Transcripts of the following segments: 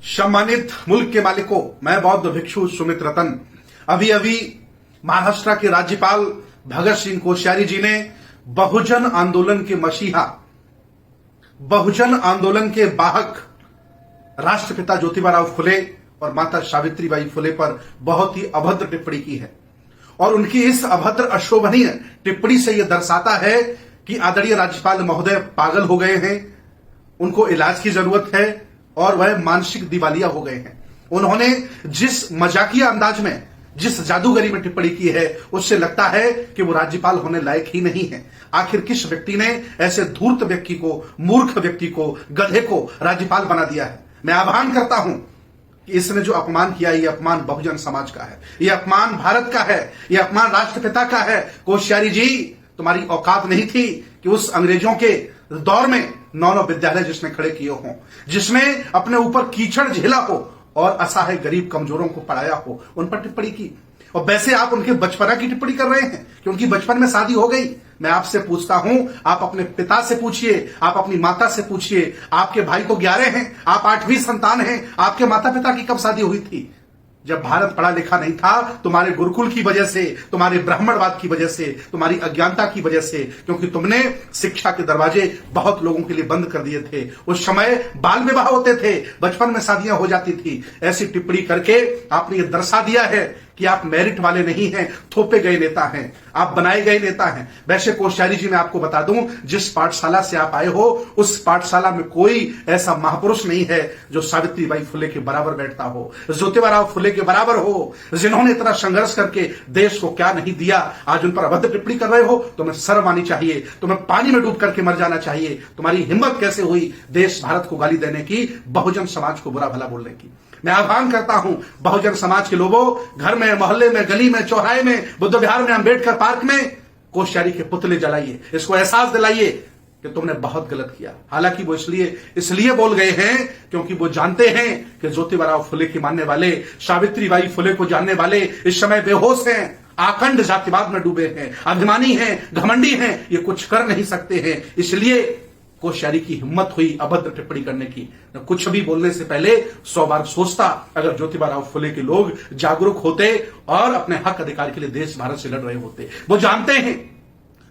सम्मानित मुल्क के मालिकों, मैं बौद्ध भिक्षु सुमित रतन। अभी अभी महाराष्ट्र के राज्यपाल भगत सिंह कोश्यारी जी ने बहुजन आंदोलन के मसीहा, बहुजन आंदोलन के वाहक राष्ट्रपिता ज्योतिबा फुले और माता सावित्रीबाई फुले पर बहुत ही अभद्र टिप्पणी की है। और उनकी इस अभद्र अशोभनीय टिप्पणी से यह दर्शाता है कि आदरणीय राज्यपाल महोदय पागल हो गए हैं, उनको इलाज की जरूरत है और वह मानसिक दिवालिया हो गए हैं। उन्होंने जिस मजाकिया अंदाज में, जिस जादूगरी में टिप्पणी की है, उससे लगता है कि वो राज्यपाल होने लायक ही नहीं है। आखिर किस व्यक्ति ने ऐसे धूर्त व्यक्ति को, मूर्ख व्यक्ति को, गधे को राज्यपाल बना दिया है? मैं आह्वान करता हूं कि इसने जो अपमान किया, यह अपमान बहुजन समाज का है, यह अपमान भारत का है, यह अपमान राष्ट्रपिता का है। कोश्यारी जी, तुम्हारी औकात नहीं थी कि उस अंग्रेजों के दौर में 9 विद्यालय जिसने खड़े किए हों, जिसने अपने ऊपर कीचड़ झेला हो और असहाय गरीब कमजोरों को पढ़ाया हो, उन पर टिप्पणी की। और वैसे आप उनके बचपना की टिप्पणी कर रहे हैं कि उनकी बचपन में शादी हो गई। मैं आपसे पूछता हूं, आप अपने पिता से पूछिए, आप अपनी माता से पूछिए। आपके भाई तो 11 हैं, आप 8वीं संतान हैं। आपके माता पिता की कब शादी हुई थी? जब भारत पढ़ा लिखा नहीं था, तुम्हारे गुरुकुल की वजह से, तुम्हारे ब्राह्मणवाद की वजह से, तुम्हारी अज्ञानता की वजह से, क्योंकि तुमने शिक्षा के दरवाजे बहुत लोगों के लिए बंद कर दिए थे। उस समय बाल विवाह होते थे, बचपन में शादियां हो जाती थी। ऐसी टिप्पणी करके आपने ये दर्शा दिया है कि आप मेरिट वाले नहीं हैं, थोपे गए नेता हैं, आप बनाए गए नेता हैं। वैसे कोश्यारी जी, मैं आपको बता दूं, जिस पाठशाला से आप आए हो, उस पाठशाला में कोई ऐसा महापुरुष नहीं है जो सावित्रीबाई फुले के बराबर बैठता हो, ज्योतिबा फुले के बराबर हो, जिन्होंने इतना संघर्ष करके देश को क्या नहीं दिया। आज उन पर अभद्र टिप्पणी कर रहे हो, तुम्हें शर्म आनी चाहिए, तुम्हें पानी में डूब करके मर जाना चाहिए। तुम्हारी हिम्मत कैसे हुई देश भारत को गाली देने की, बहुजन समाज को बुरा भला बोलने की? मैं आह्वान करता हूं बहुजन समाज के लोगों, घर में, मोहल्ले में, गली में, चौराहे में, बुद्ध विहार में, अंबेडकर पार्क में कोश्यारी के पुतले जलाइए। इसको एहसास दिलाइए कि तुमने बहुत गलत किया। हालांकि वो इसलिए बोल गए हैं क्योंकि वो जानते हैं कि ज्योतिबा फुले की मानने वाले, सावित्रीबाई फुले को जानने वाले इस समय बेहोश हैं, आखंड जातिवाद में डूबे हैं, अभिमानी हैं, घमंडी हैं, ये कुछ कर नहीं सकते हैं। इसलिए कोश्यारी की हिम्मत हुई अभद्र टिप्पणी करने की। कुछ भी बोलने से पहले 100 बार सोचता अगर ज्योतिबा फुले के लोग जागरूक होते और अपने हक अधिकार के लिए देश भारत से लड़ रहे होते। वो जानते हैं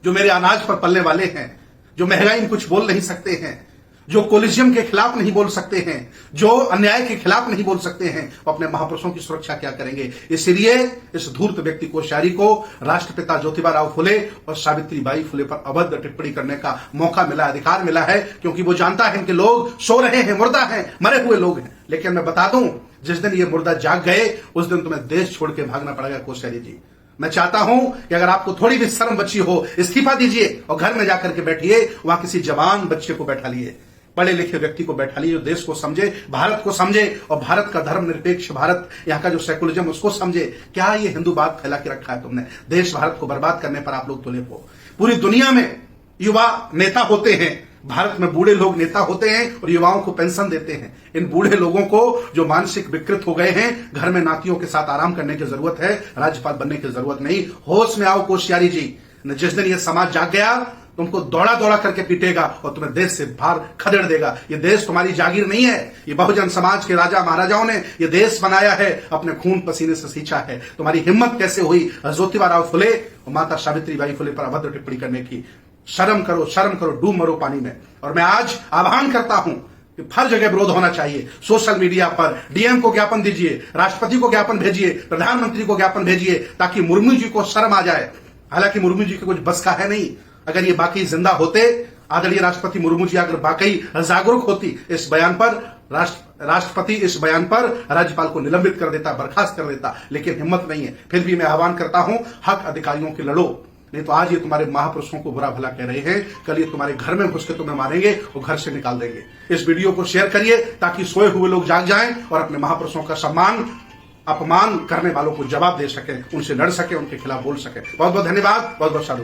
जो मेरे अनाज पर पलने वाले हैं, जो महंगाई में कुछ बोल नहीं सकते हैं, जो कोलिजियम के खिलाफ नहीं बोल सकते हैं, जो अन्याय के खिलाफ नहीं बोल सकते हैं, वो अपने महापुरुषों की सुरक्षा क्या करेंगे? इसलिए इस धूर्त व्यक्ति कोश्यारी को राष्ट्रपिता ज्योतिबा फुले और सावित्रीबाई फुले पर अभद्र टिप्पणी करने का मौका मिला, अधिकार मिला है, क्योंकि वो जानता है कि लोग सो रहे हैं, मुर्दा हैं, मरे हुए लोग हैं। लेकिन मैं बता दूं, जिस दिन ये मुर्दा जाग गए, उस दिन तुम्हें देश छोड़ के भागना पड़ेगा। कोश्यारी जी, मैं चाहता हूं कि अगर आपको थोड़ी भी शर्म बची हो, इस्तीफा दीजिए और घर में जाकर के बैठिए, वहां किसी जवान बच्चे को बैठा लिए, पढ़े लिखे व्यक्ति को बैठा लिए, जो देश को समझे, भारत को समझे और भारत का धर्मनिरपेक्ष भारत, यहाँ का जो सेकुलरिज्म, उसको समझे। क्या ये हिंदूवाद फैला के रखा है तुमने? देश भारत को बर्बाद करने पर आप लोग तुले हो। पूरी दुनिया में युवा नेता होते हैं, भारत में बूढ़े लोग नेता होते हैं और युवाओं को पेंशन देते हैं। इन बूढ़े लोगों को जो मानसिक विकृत हो गए हैं, घर में नातियों के साथ आराम करने की जरूरत है, राज्यपाल बनने की जरूरत नहीं। होश में आओ कोश्यारी जी। जिस दिन ये समाज जाग गया, तुमको दौड़ा दौड़ा करके पीटेगा और तुम्हें देश से बाहर खदेड़ देगा। ये देश तुम्हारी जागीर नहीं है, ये बहुजन समाज के राजा महाराजाओं ने ये देश बनाया है, अपने खून पसीने से सींचा है। तुम्हारी हिम्मत कैसे हुई ज्योतिबा फुले और माता सावित्रीबाई फुले पर अभद्र टिप्पणी करने की? शर्म करो, शर्म करो, डूब मरो पानी में। और मैं आज आह्वान करता हूं कि हर जगह विरोध होना चाहिए। सोशल मीडिया पर डीएम को ज्ञापन दीजिए, राष्ट्रपति को ज्ञापन भेजिए, प्रधानमंत्री को ज्ञापन भेजिए, ताकि मुर्मू जी को शर्म आ जाए। हालांकि मुर्मू जी के कुछ बस का है नहीं। अगर ये बाकी जिंदा होते, आदरणीय राष्ट्रपति मुर्मू जी अगर बाकी जागरूक होती, इस बयान पर राष्ट्रपति इस बयान पर राज्यपाल को निलंबित कर देता, बर्खास्त कर देता। लेकिन हिम्मत नहीं है। फिर भी मैं आह्वान करता हूं, हक अधिकारियों के लड़ो, नहीं तो आज ये तुम्हारे महापुरुषों को बुरा भला कह रहे हैं, कल ये तुम्हारे घर में घुस के तुम्हें मारेंगे और घर से निकाल देंगे। इस वीडियो को शेयर करिए ताकि सोए हुए लोग जाग जाएं और अपने महापुरुषों का सम्मान, अपमान करने वालों को जवाब दे सके, उनसे लड़ सके, उनके खिलाफ बोल सके। बहुत बहुत धन्यवाद, बहुत बहुत साधु।